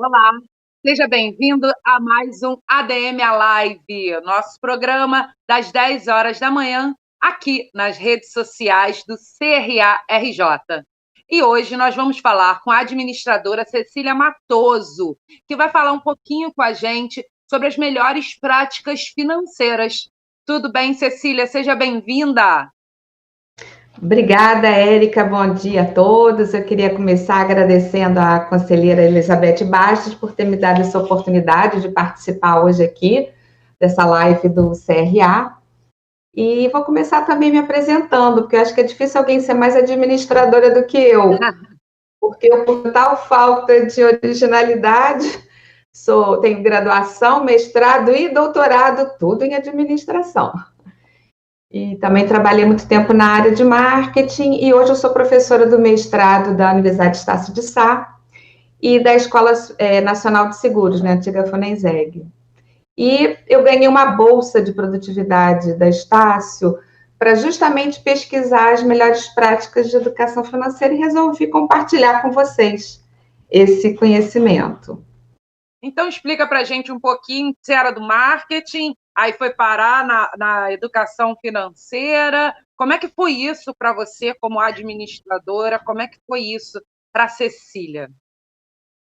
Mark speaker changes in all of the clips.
Speaker 1: Olá, seja bem-vindo a mais um ADM a Live, nosso programa das 10 horas da manhã, aqui nas redes sociais do CRA-RJ. E hoje nós vamos falar com a administradora Cecília Matoso, que vai falar um pouquinho com a gente sobre as melhores práticas financeiras. Tudo bem, Cecília? Seja bem-vinda!
Speaker 2: Obrigada, Érica. Bom dia a todos. Eu queria começar agradecendo à conselheira Elizabeth Bastos por ter me dado essa oportunidade de participar hoje aqui dessa live do CRA. E vou começar também me apresentando, porque eu acho que é difícil alguém ser mais administradora do que eu, porque eu, por tal falta de originalidade, tenho graduação, mestrado e doutorado, tudo em administração. E também trabalhei muito tempo na área de marketing e hoje eu sou professora do mestrado da Universidade Estácio de Sá e da Escola Nacional de Seguros, né, antiga Fonenseg. E eu ganhei uma bolsa de produtividade da Estácio para justamente pesquisar as melhores práticas de educação financeira e resolvi compartilhar com vocês esse conhecimento.
Speaker 1: Então, explica para a gente um pouquinho, você era do marketing, aí foi parar na educação financeira. Como é que foi isso para você como administradora? Como é que foi isso para a Cecília?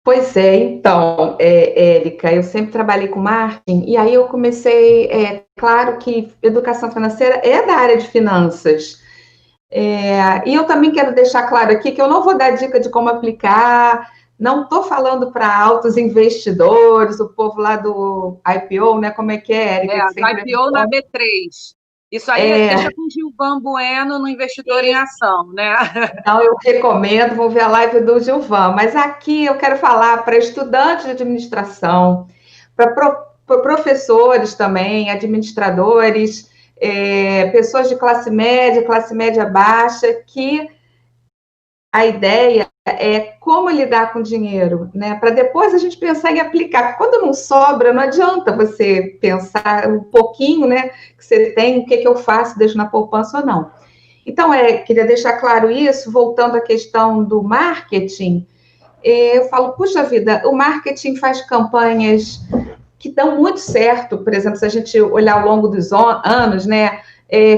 Speaker 2: Pois é, então, Érica, eu sempre trabalhei com marketing, e aí eu comecei, claro que educação financeira é da área de finanças, e eu também quero deixar claro aqui que eu não vou dar dica de como aplicar, não estou falando para altos investidores, o povo lá do IPO, né, como é que é, Érica? Que sempre
Speaker 1: IPO na B3. Isso aí deixa com o Gilvan Bueno no Investidor em Ação, né?
Speaker 2: Então, eu recomendo, vou ver a live do Gilvan, mas aqui eu quero falar para estudantes de administração, para professores também, administradores, pessoas de classe média baixa, que a ideia é como lidar com dinheiro, né? Para depois a gente pensar em aplicar. Quando não sobra, não adianta você pensar um pouquinho, né? Que você tem, o que eu faço, deixo na poupança ou não. Então, queria deixar claro isso, voltando à questão do marketing, eu falo, puxa vida, o marketing faz campanhas que dão muito certo, por exemplo, se a gente olhar ao longo dos anos, né,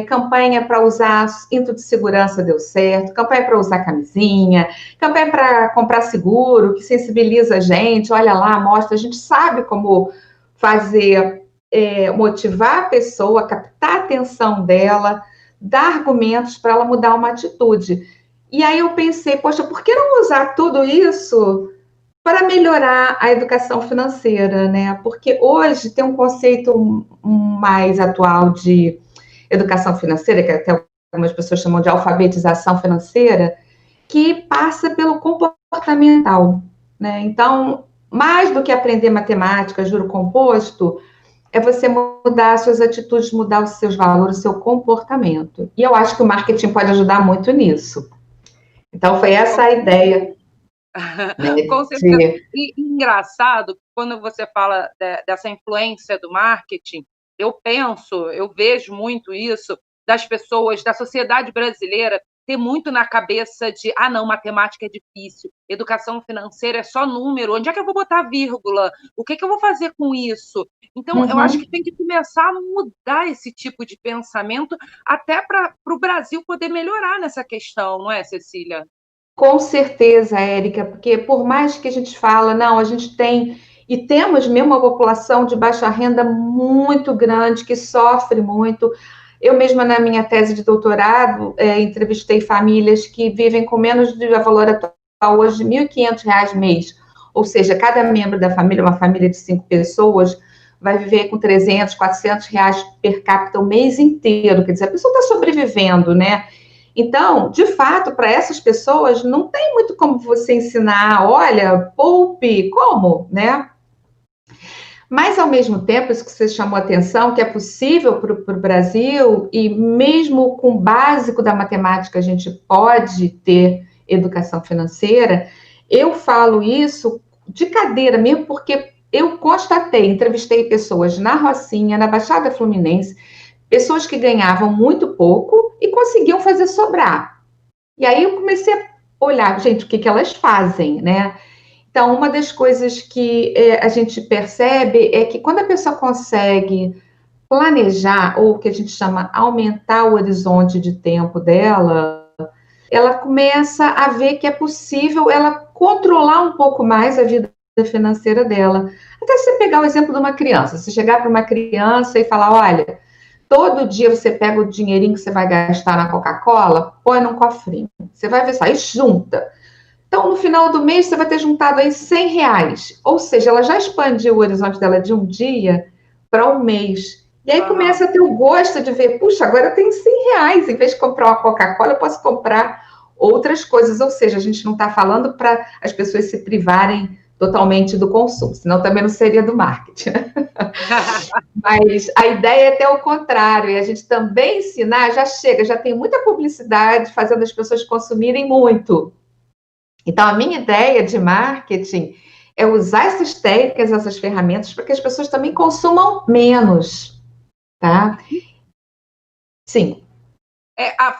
Speaker 2: campanha para usar cinto de segurança deu certo, campanha para usar camisinha, campanha para comprar seguro, que sensibiliza a gente, olha lá, mostra, a gente sabe como fazer, motivar a pessoa, captar a atenção dela, dar argumentos para ela mudar uma atitude. E aí eu pensei, poxa, por que não usar tudo isso para melhorar a educação financeira, né? Porque hoje tem um conceito mais atual de educação financeira, que até algumas pessoas chamam de alfabetização financeira, que passa pelo comportamental, né? Então, mais do que aprender matemática, juro composto, é você mudar as suas atitudes, mudar os seus valores, o seu comportamento. E eu acho que o marketing pode ajudar muito nisso. Então, foi essa a ideia.
Speaker 1: Né? Com certeza. E engraçado, quando você fala dessa influência do marketing, eu vejo muito isso das pessoas, da sociedade brasileira, ter muito na cabeça de, não, matemática é difícil, educação financeira é só número, onde é que eu vou botar vírgula? O que eu vou fazer com isso? Então, eu acho que tem que começar a mudar esse tipo de pensamento até para o Brasil poder melhorar nessa questão, não é, Cecília?
Speaker 2: Com certeza, Érica, porque por mais que a gente fala, não, a gente tem, e temos mesmo uma população de baixa renda muito grande, que sofre muito. Eu mesma, na minha tese de doutorado, entrevistei famílias que vivem com menos de valor atual hoje de R$ 1.500 mês. Ou seja, cada membro da família, uma família de 5 pessoas, vai viver com 300, R$ 400 per capita o mês inteiro. Quer dizer, a pessoa está sobrevivendo, né? Então, de fato, para essas pessoas, não tem muito como você ensinar, olha, poupe, como, né? Mas, ao mesmo tempo, isso que você chamou a atenção, que é possível para o Brasil, e mesmo com o básico da matemática a gente pode ter educação financeira, eu falo isso de cadeira mesmo, porque eu constatei, entrevistei pessoas na Rocinha, na Baixada Fluminense, pessoas que ganhavam muito pouco e conseguiam fazer sobrar. E aí eu comecei a olhar, gente, o que elas fazem, né? Então, uma das coisas que a gente percebe é que quando a pessoa consegue planejar, ou o que a gente chama aumentar o horizonte de tempo dela, ela começa a ver que é possível ela controlar um pouco mais a vida financeira dela. Até você pegar o exemplo de uma criança, você chegar para uma criança e falar, olha, todo dia você pega o dinheirinho que você vai gastar na Coca-Cola, põe num cofrinho, você vai ver só, e junta. Então, no final do mês, você vai ter juntado aí R$ 100. Ou seja, ela já expandiu o horizonte dela de um dia para um mês. E aí começa a ter o gosto de ver, puxa, agora eu tenho R$ 100. Em vez de comprar uma Coca-Cola, eu posso comprar outras coisas. Ou seja, a gente não está falando para as pessoas se privarem totalmente do consumo, senão também não seria do marketing, né? Mas a ideia é ter o contrário, e a gente também ensinar, já tem muita publicidade fazendo as pessoas consumirem muito. Então, a minha ideia de marketing é usar essas técnicas, essas ferramentas, para que as pessoas também consumam menos, tá? Sim.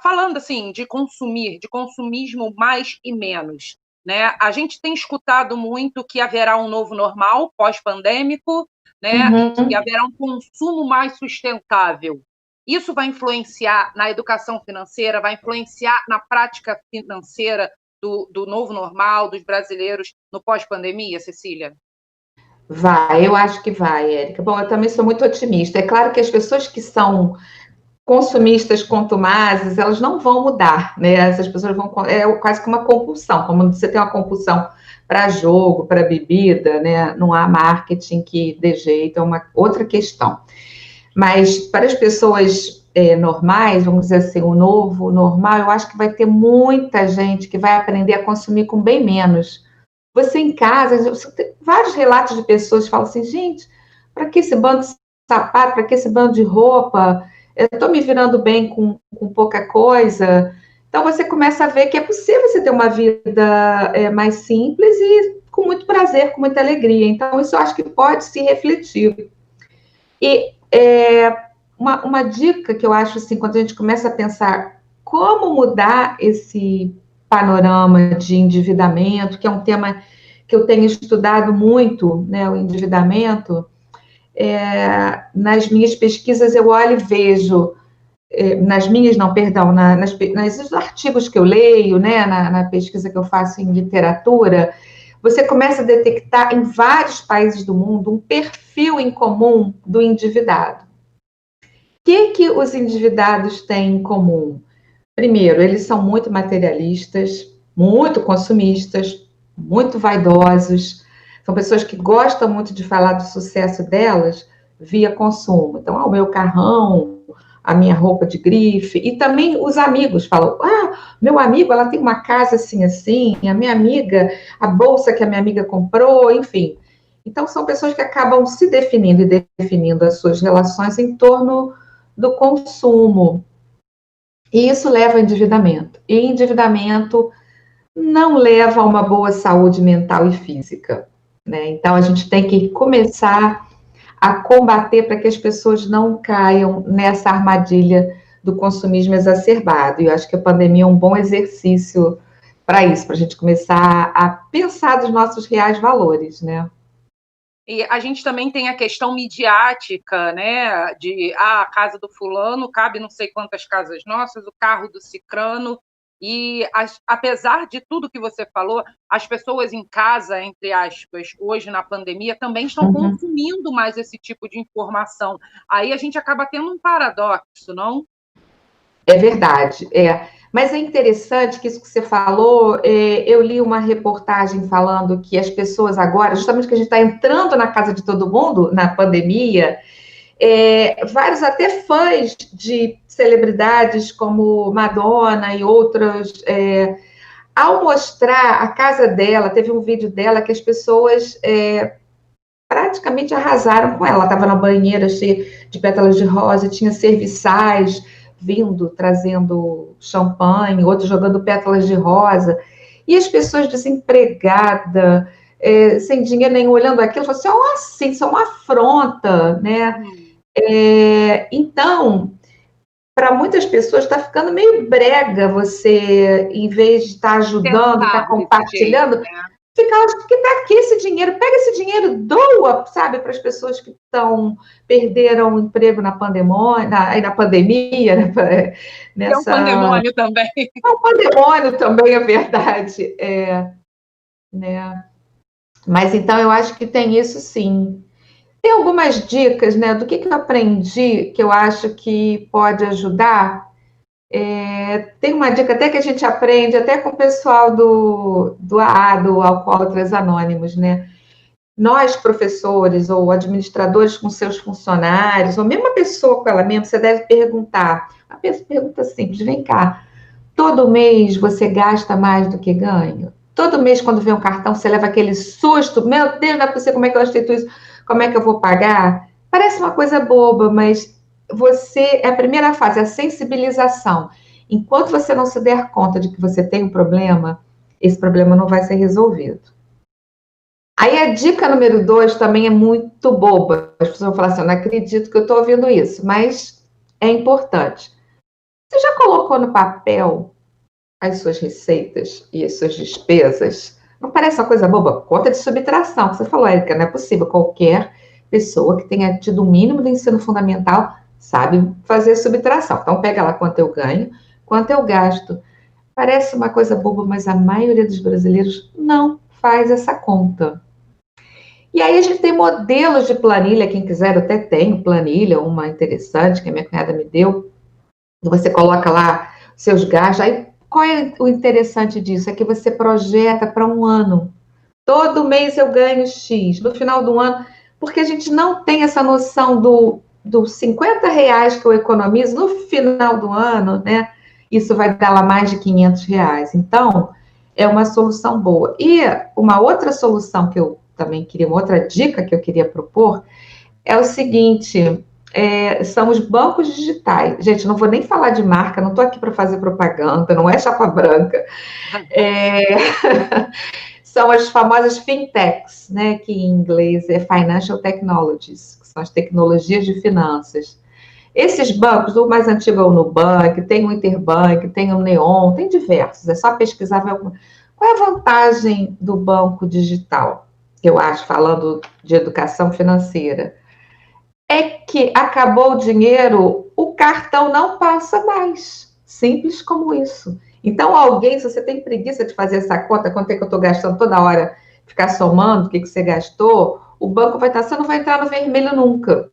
Speaker 1: Falando assim de consumir, de consumismo mais e menos, né? A gente tem escutado muito que haverá um novo normal pós-pandêmico, né?
Speaker 2: Uhum.
Speaker 1: Que haverá um consumo mais sustentável. Isso vai influenciar na educação financeira, vai influenciar na prática financeira do novo normal, dos brasileiros no pós-pandemia, Cecília?
Speaker 2: Vai, eu acho que vai, Érica. Bom, eu também sou muito otimista. É claro que as pessoas que são consumistas contumazes, elas não vão mudar, né? Essas pessoas vão... É quase que uma compulsão. Como você tem uma compulsão para jogo, para bebida, né? Não há marketing que dê jeito, é uma outra questão. Mas para as pessoas normais, vamos dizer assim, o novo normal, eu acho que vai ter muita gente que vai aprender a consumir com bem menos. Você em casa, você tem vários relatos de pessoas que falam assim, gente, para que esse bando de sapato, para que esse bando de roupa? Eu estou me virando bem com pouca coisa. Então você começa a ver que é possível você ter uma vida mais simples e com muito prazer, com muita alegria. Então isso eu acho que pode se refletir. E uma dica que eu acho assim, quando a gente começa a pensar como mudar esse panorama de endividamento, que é um tema que eu tenho estudado muito, né, o endividamento, nas minhas pesquisas eu olho e vejo, nas minhas, não, perdão, nos artigos que eu leio, né, na pesquisa que eu faço em literatura, você começa a detectar em vários países do mundo um perfil em comum do endividado. O que os endividados têm em comum? Primeiro, eles são muito materialistas, muito consumistas, muito vaidosos. São pessoas que gostam muito de falar do sucesso delas via consumo. Então, o meu carrão, a minha roupa de grife. E também os amigos falam, meu amigo, ela tem uma casa assim, assim. A minha amiga, a bolsa que a minha amiga comprou, enfim. Então, são pessoas que acabam se definindo e definindo as suas relações em torno do consumo. E isso leva ao endividamento. E endividamento não leva a uma boa saúde mental e física, né? Então, a gente tem que começar a combater para que as pessoas não caiam nessa armadilha do consumismo exacerbado. E eu acho que a pandemia é um bom exercício para isso, para a gente começar a pensar dos nossos reais valores, né?
Speaker 1: E a gente também tem a questão midiática, né? De a casa do fulano cabe não sei quantas casas nossas, o carro do cicrano. E apesar de tudo que você falou, as pessoas em casa, entre aspas, hoje na pandemia, também estão consumindo mais esse tipo de informação. Aí a gente acaba tendo um paradoxo, não?
Speaker 2: É verdade, Mas é interessante que isso que você falou, eu li uma reportagem falando que as pessoas agora, justamente que a gente está entrando na casa de todo mundo, na pandemia, vários até fãs de celebridades como Madonna e outras, ao mostrar a casa dela, teve um vídeo dela que as pessoas praticamente arrasaram com ela. Ela estava na banheira cheia de pétalas de rosa, tinha serviçais vindo, trazendo champanhe, outros jogando pétalas de rosa. E as pessoas desempregadas, sem dinheiro nenhum, olhando aquilo, falaram assim, isso é uma afronta, né? Então, para muitas pessoas está ficando meio brega você, em vez de estar ajudando, estar compartilhando, que para que esse dinheiro? Pega esse dinheiro, doa, sabe, para as pessoas que perderam o emprego na pandemia, né?
Speaker 1: É um pandemônio também.
Speaker 2: É um pandemônio também, é verdade. Né? Mas então eu acho que tem isso sim. Tem algumas dicas, né, do que eu aprendi que eu acho que pode ajudar. Tem uma dica até que a gente aprende até com o pessoal do AA, do Alcoólatras Anônimos, né? Nós, professores ou administradores com seus funcionários, ou mesmo a pessoa com ela mesma, você deve perguntar. A pessoa pergunta simples, vem cá, todo mês você gasta mais do que ganha? Todo mês, quando vem um cartão, você leva aquele susto, meu Deus, não é possível, como é que eu gastei tudo isso? Como é que eu vou pagar? Parece uma coisa boba, mas a primeira fase, a sensibilização. Enquanto você não se der conta de que você tem um problema, esse problema não vai ser resolvido. Aí a dica número 2 também é muito boba. As pessoas vão falar assim, eu não acredito que eu estou ouvindo isso, mas é importante. Você já colocou no papel as suas receitas e as suas despesas? Não parece uma coisa boba? Conta de subtração, que você falou, Érica, não é possível. Qualquer pessoa que tenha tido o mínimo do ensino fundamental sabe fazer subtração. Então, pega lá quanto eu ganho, quanto eu gasto. Parece uma coisa boba, mas a maioria dos brasileiros não faz essa conta. E aí a gente tem modelos de planilha, quem quiser, eu até tenho planilha, uma interessante que a minha cunhada me deu. Você coloca lá seus gastos. Aí qual é o interessante disso? É que você projeta para um ano. Todo mês eu ganho X. No final do ano, porque a gente não tem essa noção dos 50 reais que eu economizo no final do ano, né? Isso vai dar lá mais de 500 reais. Então, é uma solução boa. E uma outra solução que eu também queria, uma outra dica que eu queria propor, é o seguinte: são os bancos digitais. Gente, não vou nem falar de marca, não estou aqui para fazer propaganda, não é chapa branca. São as famosas fintechs, né, que em inglês é Financial Technologies, que são as tecnologias de finanças. Esses bancos, o mais antigo é o Nubank, tem o Interbank, tem o Neon, tem diversos, é só pesquisar. Qual é a vantagem do banco digital? Eu acho, falando de educação financeira, é que acabou o dinheiro, o cartão não passa mais. Simples como isso. Então, alguém, se você tem preguiça de fazer essa conta, quanto é que eu estou gastando toda hora, ficar somando o que você gastou, o banco vai estar, você não vai entrar no vermelho nunca.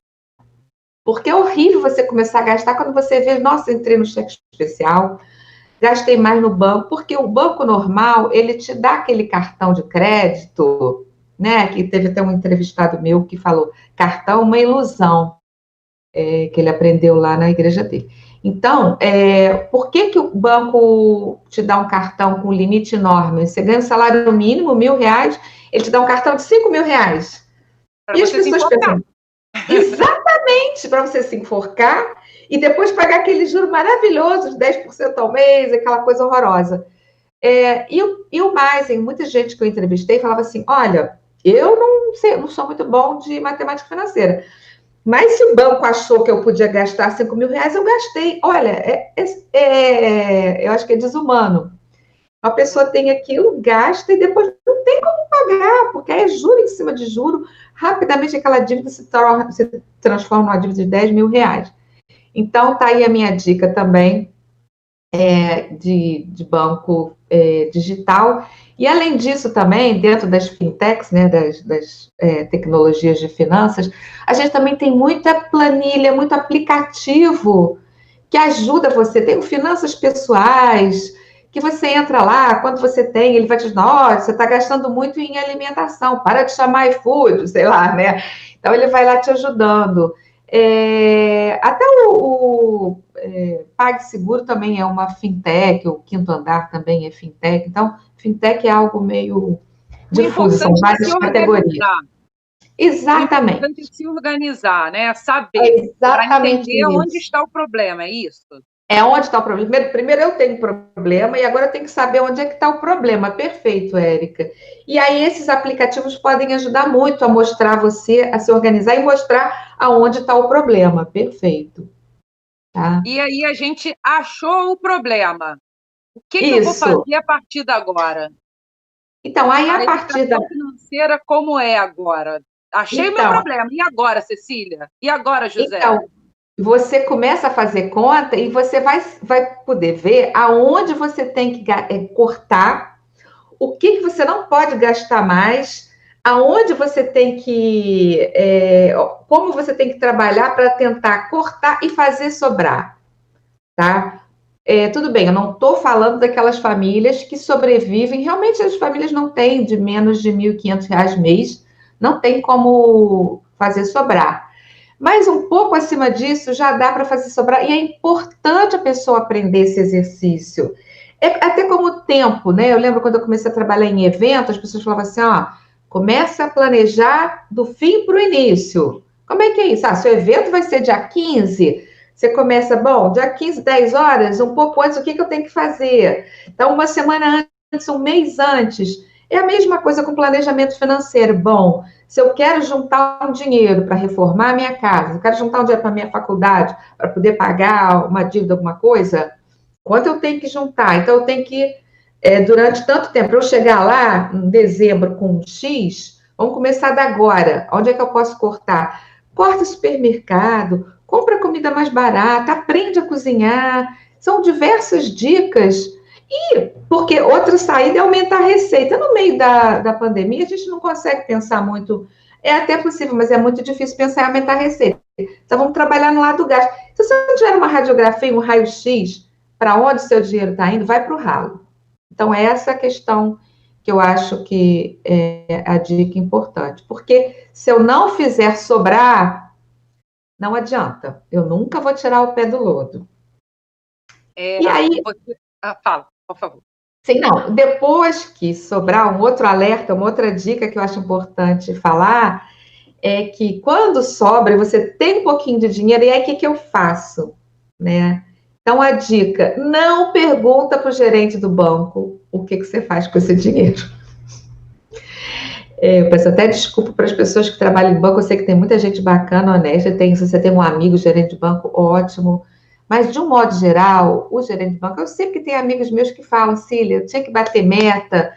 Speaker 2: Porque é horrível você começar a gastar quando você vê, nossa, entrei no cheque especial, gastei mais no banco, porque o banco normal, ele te dá aquele cartão de crédito, né? Que teve até um entrevistado meu que falou, cartão é uma ilusão, que ele aprendeu lá na igreja dele. Então, por que o banco te dá um cartão com limite enorme? Você ganha um salário mínimo, R$1.000, ele te dá um cartão de R$5.000.
Speaker 1: E as pessoas pensam,
Speaker 2: exatamente, para você se enforcar e depois pagar aquele juro maravilhoso de 10% ao mês, aquela coisa horrorosa. E o mais, muita gente que eu entrevistei falava assim, olha, eu não sei, eu não sou muito bom de matemática financeira, mas se o banco achou que eu podia gastar R$5.000, eu gastei. Olha, eu acho que é desumano. A pessoa tem aquilo, gasta e depois não tem como pagar, porque é juro em cima de juro. Rapidamente aquela dívida se transforma numa dívida de R$10.000. Então, tá aí a minha dica também de banco digital. E, além disso, também, dentro das fintechs, né, das tecnologias de finanças, a gente também tem muita planilha, muito aplicativo que ajuda você. Tem o Finanças Pessoais, que você entra lá, quando você tem, ele vai te dizer, nossa, você está gastando muito em alimentação, para de chamar iFood, sei lá, né? Então, ele vai lá te ajudando. Até o PagSeguro também é uma fintech, o Quinto Andar também é fintech. Então, fintech é algo meio difuso, são várias categorias. Exatamente.
Speaker 1: O importante é se organizar, né? Saber, para entender onde está o problema, é isso?
Speaker 2: É onde está o problema. Primeiro eu tenho problema e agora eu tenho que saber onde é que está o problema. Perfeito, Érica. E aí esses aplicativos podem ajudar muito a mostrar você, a se organizar e mostrar aonde está o problema. Perfeito. Tá?
Speaker 1: E aí a gente achou o problema. O que eu vou fazer a partir de agora?
Speaker 2: Então, aí
Speaker 1: A
Speaker 2: a partir da...
Speaker 1: educação financeira, como é agora? Achei o meu problema. E agora, Cecília? E agora, José?
Speaker 2: Então, você começa a fazer conta e você vai poder ver aonde você tem que cortar, o que você não pode gastar mais, aonde você tem que... como você tem que trabalhar para tentar cortar e fazer sobrar, tá? Tudo bem, eu não estou falando daquelas famílias que sobrevivem, realmente as famílias não têm de menos de R$ 1.500 mês, não tem como fazer sobrar. Mas um pouco acima disso já dá para fazer sobrar, e é importante a pessoa aprender esse exercício. Até como tempo, né? Eu lembro quando eu comecei a trabalhar em evento, as pessoas falavam assim, ó, começa a planejar do fim para o início. Como é que é isso? Seu evento vai ser dia 15, você começa, bom, dia 15, 10 horas, um pouco antes, o que eu tenho que fazer? Então, uma semana antes, um mês antes. É a mesma coisa com planejamento financeiro. Bom, se eu quero juntar um dinheiro para reformar a minha casa, eu quero juntar um dinheiro para a minha faculdade, para poder pagar uma dívida, alguma coisa, quanto eu tenho que juntar? Então, eu tenho que, durante tanto tempo, para eu chegar lá em dezembro com X, vamos começar da agora. Onde é que eu posso cortar? Corta supermercado, compra comida mais barata, aprende a cozinhar. São diversas dicas. E porque outra saída é aumentar a receita. No meio da pandemia, a gente não consegue pensar muito. É até possível, mas é muito difícil pensar em aumentar a receita. Então, vamos trabalhar no lado do gasto. Se você não tiver uma radiografia, um raio-x, para onde seu dinheiro está indo, vai para o ralo. Então, essa é a questão que eu acho que é a dica importante. Porque se eu não fizer sobrar, não adianta. Eu nunca vou tirar o pé do lodo.
Speaker 1: E aí... fala, por favor.
Speaker 2: Sim, não. Depois que sobrar, um outro alerta, uma outra dica que eu acho importante falar é que quando sobra, você tem um pouquinho de dinheiro, e aí o que eu faço? Né? Então, a dica, não pergunta para o gerente do banco o que você faz com esse dinheiro. Eu peço até desculpa para as pessoas que trabalham em banco, eu sei que tem muita gente bacana, honesta, se você tem um amigo gerente de banco, ótimo. Mas, de um modo geral, o gerente de banco, eu sei que tem amigos meus que falam, Cília, eu tinha que bater meta.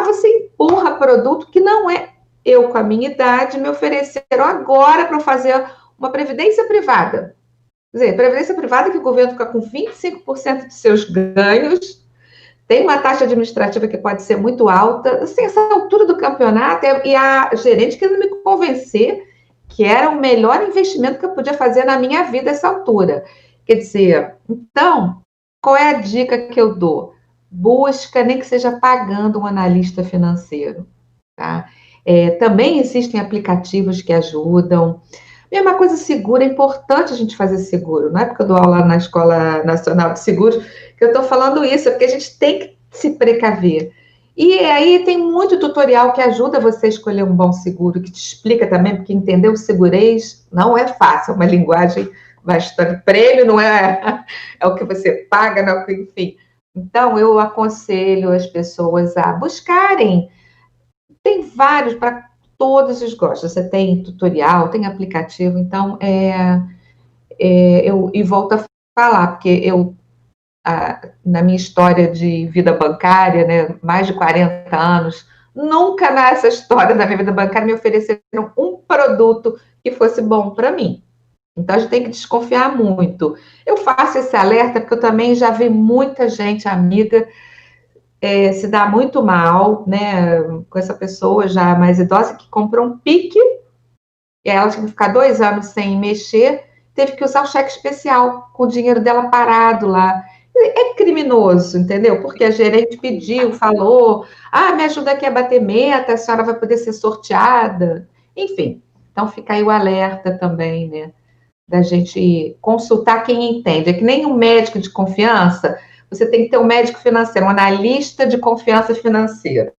Speaker 2: Você empurra produto que não é eu, com a minha idade, me ofereceram agora para fazer uma previdência privada. Quer dizer, previdência privada que o governo fica com 25% de seus ganhos, tem uma taxa administrativa que pode ser muito alta, assim, essa altura do campeonato, e a gerente querendo me convencer que era o melhor investimento que eu podia fazer na minha vida essa altura. Quer dizer, então, qual é a dica que eu dou? Busca, nem que seja pagando um analista financeiro, tá? Também existem aplicativos que ajudam. Mesma coisa, seguro, é importante a gente fazer seguro. Não é porque eu dou aula na Escola Nacional de Seguros que eu estou falando isso, é porque a gente tem que se precaver. E aí tem muito tutorial que ajuda você a escolher um bom seguro, que te explica também, porque entender o segurez não é fácil, é uma linguagem bastante prêmio, não é, é o que você paga, não é o que, enfim. Então, eu aconselho as pessoas a buscarem. Tem vários para todos os gostos. Você tem tutorial, tem aplicativo, então eu volto a falar, porque na minha história de vida bancária, né, mais de 40 anos, nunca nessa história da minha vida bancária me ofereceram um produto que fosse bom para mim. Então, a gente tem que desconfiar muito. Eu faço esse alerta porque eu também já vi muita gente, amiga, se dar muito mal, né, com essa pessoa já mais idosa que comprou um pique, e ela tinha que ficar 2 anos sem mexer, teve que usar o cheque especial, com o dinheiro dela parado lá. É criminoso, entendeu? Porque a gerente pediu, falou, me ajuda aqui a bater meta, a senhora vai poder ser sorteada. Enfim, então fica aí o alerta também, né? Da gente consultar quem entende. É que nem um médico de confiança, você tem que ter um médico financeiro, um analista de confiança financeira.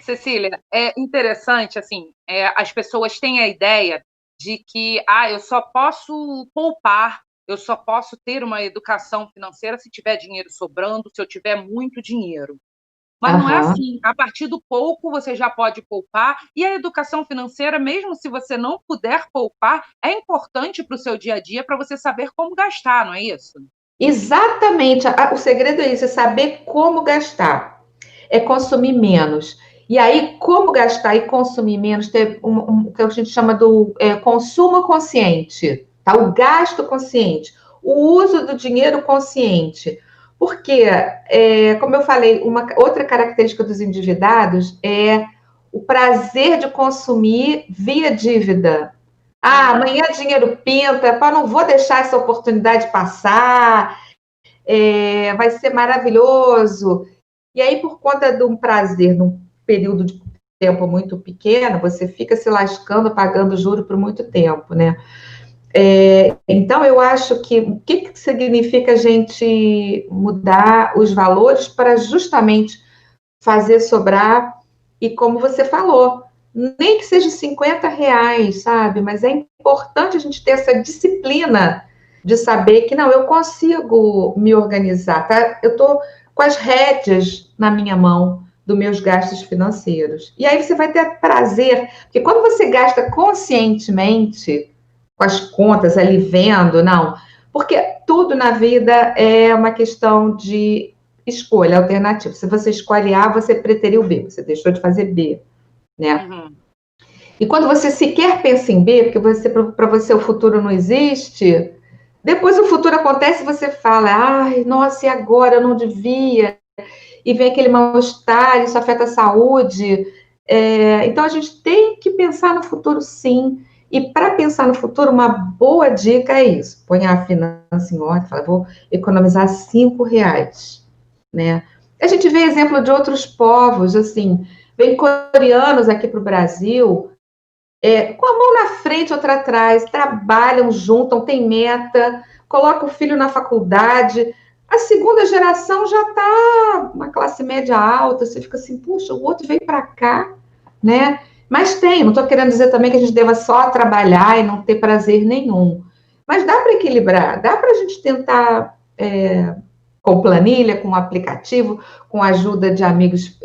Speaker 1: Cecília, é interessante, assim, as pessoas têm a ideia de que eu só posso poupar, eu só posso ter uma educação financeira se tiver dinheiro sobrando, se eu tiver muito dinheiro. Mas não é assim. A partir do pouco, você já pode poupar. E a educação financeira, mesmo se você não puder poupar, é importante para o seu dia a dia, para você saber como gastar, não é isso?
Speaker 2: Exatamente. O segredo é isso, é saber como gastar. é consumir menos. E aí, como gastar e consumir menos, ter o que a gente chama do consumo consciente, tá? O gasto consciente, o uso do dinheiro consciente. Porque, como eu falei, uma outra característica dos endividados é o prazer de consumir via dívida. Ah, amanhã dinheiro pinta, pá, não vou deixar essa oportunidade passar, vai ser maravilhoso. E aí, por conta de um prazer, num período de tempo muito pequeno, você fica se lascando, pagando juro por muito tempo, né? Então, eu acho que o que significa a gente mudar os valores para justamente fazer sobrar, e como você falou, nem que seja R$ 50, sabe? Mas é importante a gente ter essa disciplina de saber que, não, eu consigo me organizar, tá? Eu estou com as rédeas na minha mão dos meus gastos financeiros. E aí você vai ter prazer, porque quando você gasta conscientemente, com as contas ali vendo, não, porque tudo na vida é uma questão de escolha alternativa. Se você escolhe A, você preteriu B, você deixou de fazer B, né? Uhum. E quando você sequer pensa em B, porque para você o futuro não existe, depois o futuro acontece e você fala, ai, nossa, e agora eu não devia? E vem aquele mal-estar, isso afeta a saúde. Então a gente tem que pensar no futuro, sim. E para pensar no futuro, uma boa dica é isso: põe a finança em ordem, fala, vou economizar R$ 5, né? A gente vê exemplo de outros povos, assim, vem coreanos aqui para o Brasil, com a mão na frente, outra atrás, trabalham, juntam, tem meta, coloca o filho na faculdade. A segunda geração já está uma classe média alta, você fica assim, puxa, o outro veio para cá, né? Mas não estou querendo dizer também que a gente deva só trabalhar e não ter prazer nenhum. Mas dá para equilibrar, dá para a gente tentar, com planilha, com aplicativo, com a ajuda de amigos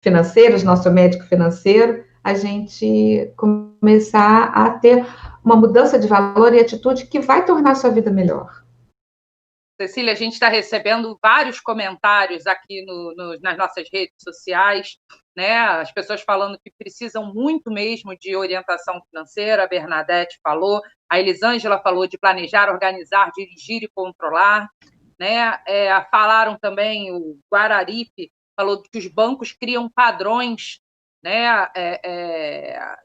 Speaker 2: financeiros, nosso médico financeiro, a gente começar a ter uma mudança de valor e atitude que vai tornar a sua vida melhor.
Speaker 1: Cecília, a gente está recebendo vários comentários aqui nas nossas redes sociais, né? As pessoas falando que precisam muito mesmo de orientação financeira, a Bernadette falou, a Elisângela falou de planejar, organizar, dirigir e controlar, né? Falaram também, o Guararipe falou que os bancos criam padrões, né?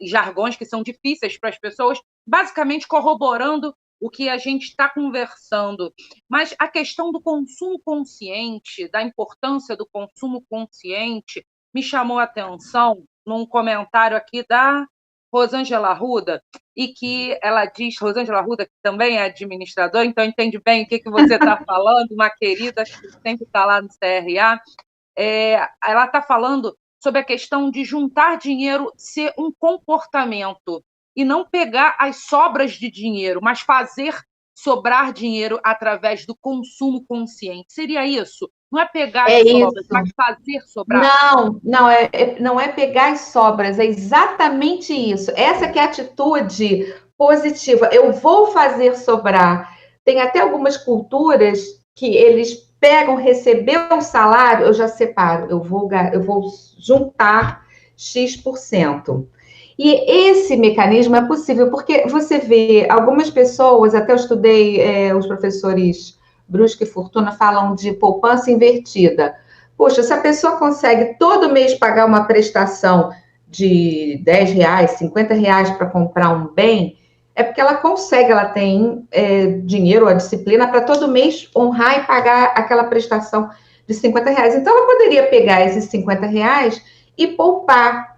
Speaker 1: Jargões que são difíceis para as pessoas, basicamente corroborando o que a gente está conversando. Mas a questão do consumo consciente, da importância do consumo consciente, me chamou a atenção num comentário aqui da Rosângela Arruda, e que ela diz, Rosângela Arruda, que também é administradora, então entende bem o que você está falando, uma querida que sempre está lá no CRA, ela está falando sobre a questão de juntar dinheiro ser um comportamento, e não pegar as sobras de dinheiro, mas fazer sobrar dinheiro através do consumo consciente. Seria isso? Não é pegar as sobras,
Speaker 2: isso.
Speaker 1: mas fazer sobrar.
Speaker 2: Não é pegar as sobras, é exatamente isso. Essa que é a atitude positiva. Eu vou fazer sobrar. Tem até algumas culturas que eles pegam, receber o salário, eu já separo, eu vou juntar X%. E esse mecanismo é possível, porque você vê algumas pessoas, até eu estudei, os professores Brusque e Fortuna falam de poupança invertida. Poxa, se a pessoa consegue todo mês pagar uma prestação de R$ 10, R$ 50 para comprar um bem, é porque ela consegue, ela tem dinheiro, a disciplina para todo mês honrar e pagar aquela prestação de R$ 50. Então, ela poderia pegar esses R$ 50 e poupar.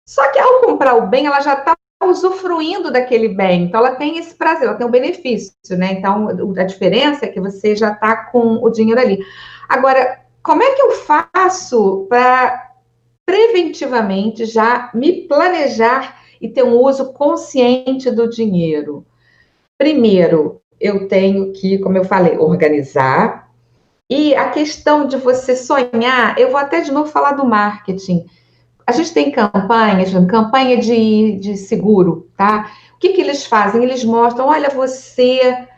Speaker 2: Só que ao comprar o bem, ela já está usufruindo daquele bem. Então, ela tem esse prazer, ela tem um benefício, né? Então, a diferença é que você já está com o dinheiro ali. Agora, como é que eu faço para preventivamente já me planejar e ter um uso consciente do dinheiro? Primeiro, eu tenho que, como eu falei, organizar. E a questão de você sonhar, eu vou até de novo falar do marketing. A gente tem campanha de seguro, tá? O que eles fazem? Eles mostram, olha, você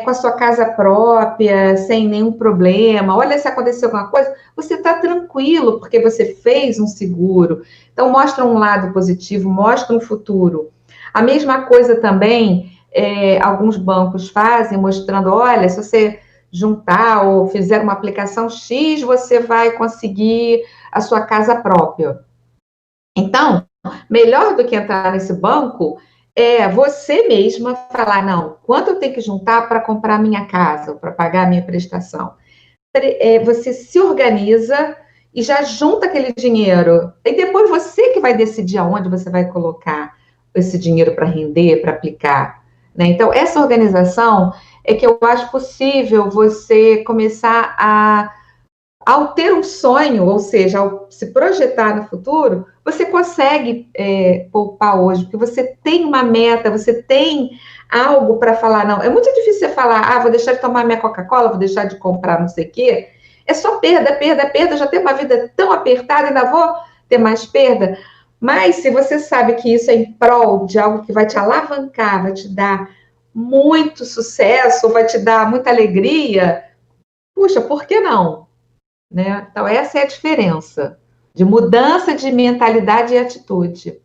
Speaker 2: com a sua casa própria, sem nenhum problema. Olha, se acontecer alguma coisa, você está tranquilo, porque você fez um seguro. Então, mostra um lado positivo, mostra um futuro. A mesma coisa também, alguns bancos fazem, mostrando, olha, se você juntar ou fizer uma aplicação X, você vai conseguir a sua casa própria. Então, melhor do que entrar nesse banco é você mesma falar, não, quanto eu tenho que juntar para comprar a minha casa, para pagar a minha prestação? Você se organiza e já junta aquele dinheiro. E depois você que vai decidir aonde você vai colocar esse dinheiro para render, para aplicar. Né? Então, essa organização é que eu acho possível você começar ao ter um sonho, ou seja, ao se projetar no futuro, você consegue poupar hoje, porque você tem uma meta, você tem algo para falar. Não, é muito difícil você falar, vou deixar de tomar minha Coca-Cola, vou deixar de comprar não sei o quê. É só perda, perda, perda, já tem uma vida tão apertada, ainda vou ter mais perda. Mas se você sabe que isso é em prol de algo que vai te alavancar, vai te dar muito sucesso, vai te dar muita alegria, puxa, por que não? Né? Então, essa é a diferença de mudança de mentalidade e atitude.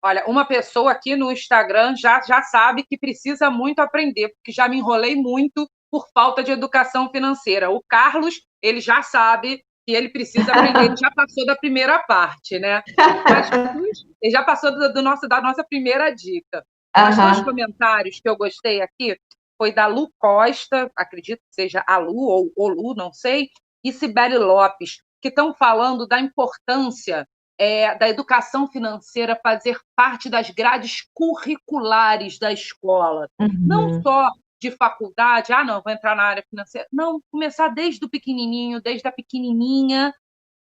Speaker 1: Olha, uma pessoa aqui no Instagram já sabe que precisa muito aprender, porque já me enrolei muito por falta de educação financeira. O Carlos, ele já sabe que ele precisa aprender, ele já passou da primeira parte, né? Mas ele já passou da nossa primeira dica. Mas dois comentários que eu gostei aqui foi da Lu Costa, acredito que seja a Lu ou o Lu, não sei, e Sibeli Lopes, que estão falando da importância da educação financeira fazer parte das grades curriculares da escola. Não só de faculdade, não, vou entrar na área financeira. Não, começar desde o pequenininho, desde a pequenininha.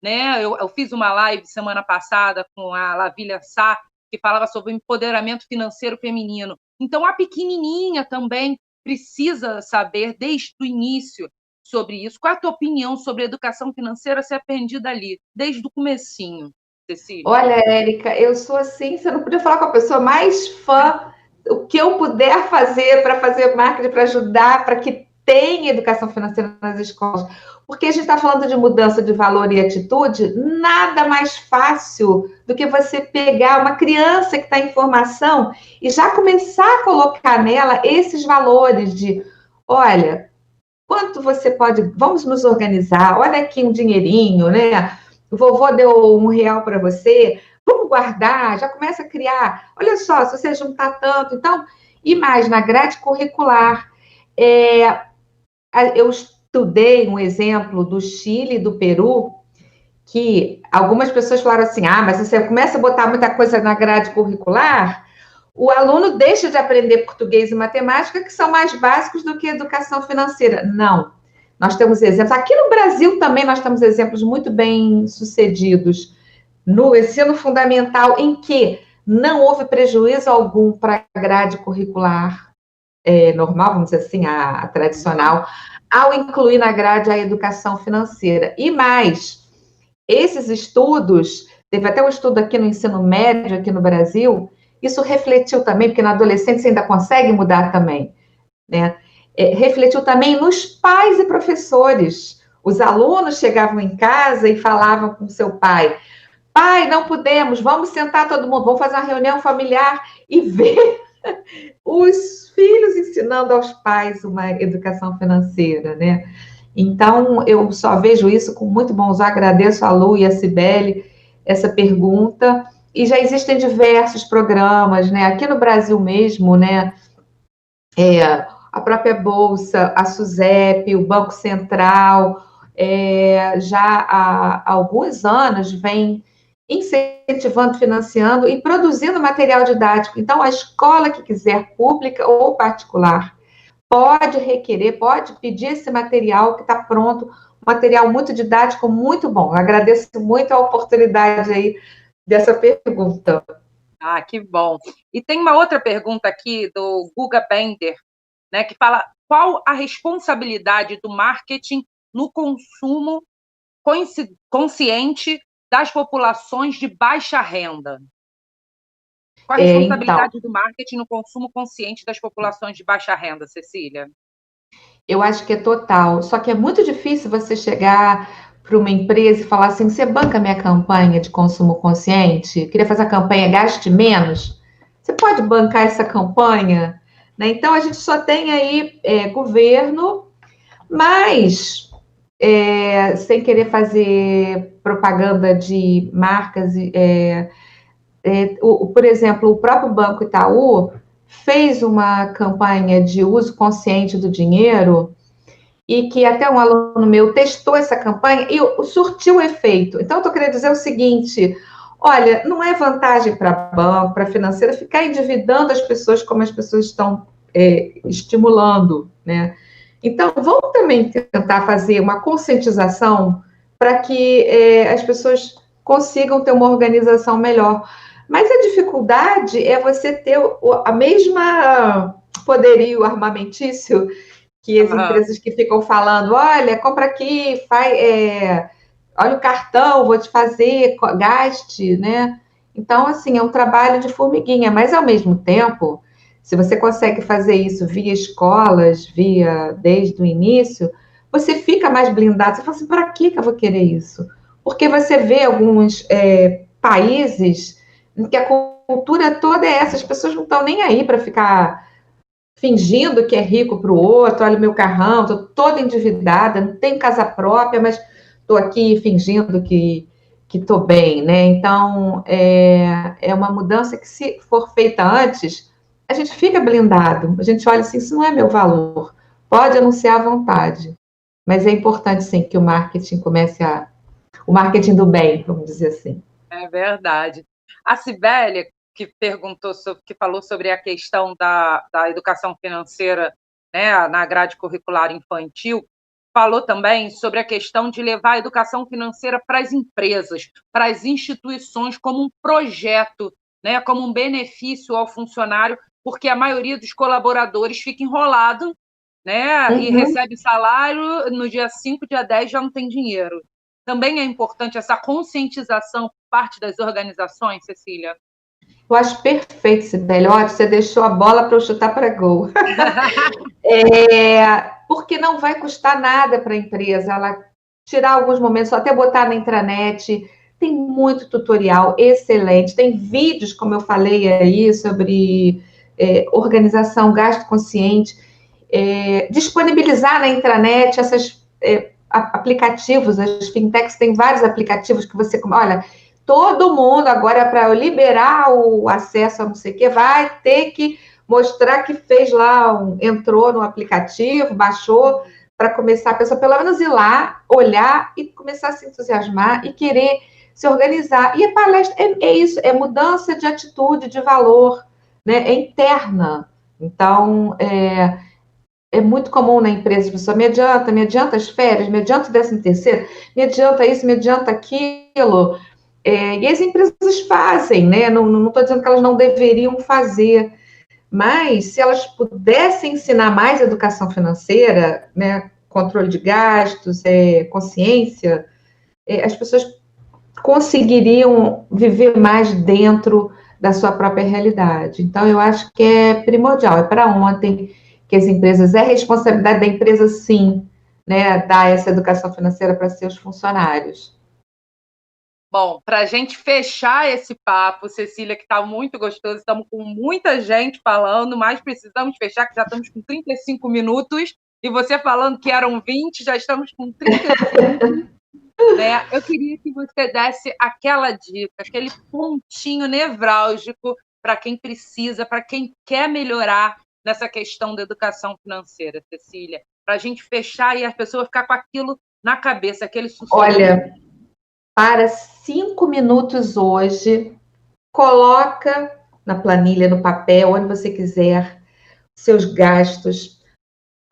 Speaker 1: Né? Eu fiz uma live semana passada com a Lavília Sá, que falava sobre o empoderamento financeiro feminino. Então, a pequenininha também precisa saber, desde o início, sobre isso. Qual é a tua opinião sobre a educação financeira ser aprendida ali, desde o comecinho, Cecília?
Speaker 2: Olha, Érica, eu sou assim, você não podia falar com a pessoa mais fã, o que eu puder fazer para fazer marketing, para ajudar, para que tenha educação financeira nas escolas. Porque a gente está falando de mudança de valor e atitude, nada mais fácil do que você pegar uma criança que está em formação e já começar a colocar nela esses valores de, olha, quanto você pode, vamos nos organizar, olha aqui um dinheirinho, né? O vovô deu R$1 para você, vamos guardar, já começa a criar. Olha só, se você juntar tanto, então, e mais na grade curricular. Eu estudei um exemplo do Chile e do Peru, que algumas pessoas falaram assim, mas se você começa a botar muita coisa na grade curricular, o aluno deixa de aprender português e matemática, que são mais básicos do que educação financeira. Não. Nós temos exemplos. Aqui no Brasil também nós temos exemplos muito bem sucedidos no ensino fundamental, em que não houve prejuízo algum para a grade curricular normal, vamos dizer assim, a tradicional, ao incluir na grade a educação financeira. E mais, esses estudos, teve até um estudo aqui no ensino médio, aqui no Brasil, isso refletiu também, porque na adolescência você ainda consegue mudar também, né? Refletiu também nos pais e professores. Os alunos chegavam em casa e falavam com seu pai, pai, não podemos, vamos sentar todo mundo, vamos fazer uma reunião familiar e ver os filhos ensinando aos pais uma educação financeira, né? Então, eu só vejo isso com muito bons olhos. Agradeço a Lu e a Cibele essa pergunta. E já existem diversos programas, né? Aqui no Brasil mesmo, né? A própria Bolsa, a SUSEP, o Banco Central, já há alguns anos vem incentivando, financiando e produzindo material didático. Então, a escola que quiser, pública ou particular, pode requerer, pode pedir esse material que está pronto, um material muito didático, muito bom. Eu agradeço muito a oportunidade aí dessa pergunta.
Speaker 1: Que bom. E tem uma outra pergunta aqui do Guga Bender, né, que fala qual a responsabilidade do marketing no consumo consciente das populações de baixa renda? Qual a responsabilidade do marketing no consumo consciente das populações de baixa renda, Cecília?
Speaker 2: Eu acho que é total. Só que é muito difícil você chegar para uma empresa e falar assim: você banca minha campanha de consumo consciente? Queria fazer a campanha Gaste Menos? Você pode bancar essa campanha? Né? Então, a gente só tem aí governo, mas sem querer fazer propaganda de marcas. Por exemplo, o próprio Banco Itaú fez uma campanha de uso consciente do dinheiro e que até um aluno meu testou essa campanha e surtiu efeito. Então, eu estou querendo dizer o seguinte: olha, não é vantagem para banco, para financeira, ficar endividando as pessoas como as pessoas estão estimulando, né? Então, vamos também tentar fazer uma conscientização para que as pessoas consigam ter uma organização melhor. Mas a dificuldade é você ter a mesma poderio armamentício que as empresas que ficam falando: olha, compra aqui, olha o cartão, vou te fazer, gaste, né? Então, assim, é um trabalho de formiguinha, mas ao mesmo tempo, se você consegue fazer isso via escolas, desde o início, você fica mais blindado. Você fala assim: para que eu vou querer isso? Porque você vê alguns países em que a cultura toda é essa, as pessoas não estão nem aí para ficar fingindo que é rico para o outro. Olha o meu carrão, estou toda endividada, não tenho casa própria, mas estou aqui fingindo que estou bem, né? Então, é uma mudança que, se for feita antes, a gente fica blindado. A gente olha assim: isso não é meu valor. Pode anunciar à vontade, mas é importante, sim, que o marketing comece o marketing do bem, vamos dizer assim.
Speaker 1: É verdade. A Cibele, que falou sobre a questão da educação financeira, né, na grade curricular infantil, falou também sobre a questão de levar a educação financeira para as empresas, para as instituições, como um projeto, né, como um benefício ao funcionário, porque a maioria dos colaboradores fica enrolado, né, e recebe salário, no dia 5, dia 10 já não tem dinheiro. Também é importante essa conscientização por parte das organizações, Cecília?
Speaker 2: Eu acho perfeito, Sibeli. Olha, você deixou a bola para eu chutar para gol. Porque não vai custar nada para a empresa ela tirar alguns momentos, até botar na intranet. Tem muito tutorial excelente, tem vídeos, como eu falei aí, sobre organização, gasto consciente. Disponibilizar na intranet esses aplicativos, as fintechs têm vários aplicativos que você... Olha, todo mundo agora, para liberar o acesso a não sei o quê, vai ter que mostrar que fez lá, entrou no aplicativo, baixou, para começar a pessoa, pelo menos, ir lá, olhar e começar a se entusiasmar e querer se organizar. E a palestra é isso, é mudança de atitude, de valor, né? É interna. Então, é muito comum na empresa, a pessoa: me adianta as férias, me adianta o 13º, me adianta isso, me adianta aquilo. E as empresas fazem, né? Não estou dizendo que elas não deveriam fazer, mas se elas pudessem ensinar mais educação financeira, né, controle de gastos, consciência, as pessoas conseguiriam viver mais dentro da sua própria realidade. Então, eu acho que é primordial, é para ontem que as empresas, é responsabilidade da empresa, sim, né, dar essa educação financeira para seus funcionários.
Speaker 1: Bom, para a gente fechar esse papo, Cecília, que está muito gostoso, estamos com muita gente falando, mas precisamos fechar, que já estamos com 35 minutos, e você falando que eram 20, já estamos com 35. Né? Eu queria que você desse aquela dica, aquele pontinho nevrálgico para quem precisa, para quem quer melhorar nessa questão da educação financeira, Cecília, para a gente fechar e a pessoa ficar com aquilo na cabeça, aquele sussurro.
Speaker 2: Olha, para 5 minutos hoje, coloca na planilha, no papel, onde você quiser, seus gastos,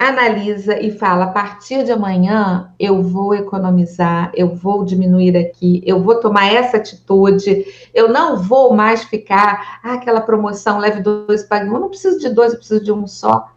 Speaker 2: analisa e fala: a partir de amanhã eu vou economizar, eu vou diminuir aqui, eu vou tomar essa atitude, eu não vou mais ficar, aquela promoção, leve 2, pague 1, eu não preciso de 2, eu preciso de um só.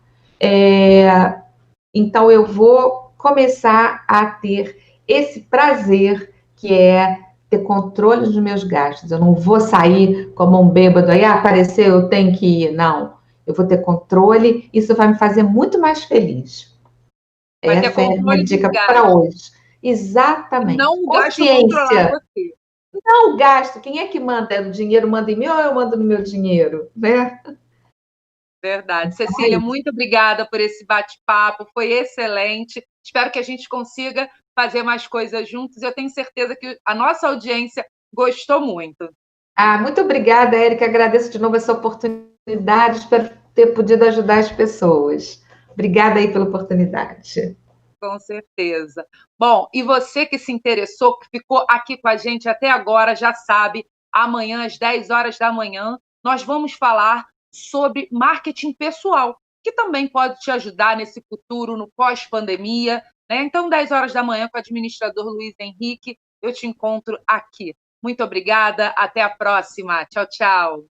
Speaker 2: Então, eu vou começar a ter esse prazer, que é ter controle dos meus gastos. Eu não vou sair como um bêbado aí, apareceu, eu tenho que ir. Não, eu vou ter controle, isso vai me fazer muito mais feliz. Essa é a minha dica para hoje. Exatamente.
Speaker 1: Não o gasto controlar você.
Speaker 2: Não o gasto. Quem é que manda? O dinheiro manda em mim ou eu mando no meu dinheiro? Né?
Speaker 1: Verdade. Cecília, muito obrigada por esse bate-papo, foi excelente. Espero que a gente consiga fazer mais coisas juntos. Eu tenho certeza que a nossa audiência gostou muito.
Speaker 2: Muito obrigada, Érica. Agradeço de novo essa oportunidade. Espero ter podido ajudar as pessoas. Obrigada aí pela oportunidade.
Speaker 1: Com certeza. Bom, e você que se interessou, que ficou aqui com a gente até agora, já sabe, amanhã às 10 horas da manhã, nós vamos falar sobre marketing pessoal, que também pode te ajudar nesse futuro, no pós-pandemia, né? Então, 10 horas da manhã, com o administrador Luiz Henrique, eu te encontro aqui. Muito obrigada, até a próxima. Tchau, tchau.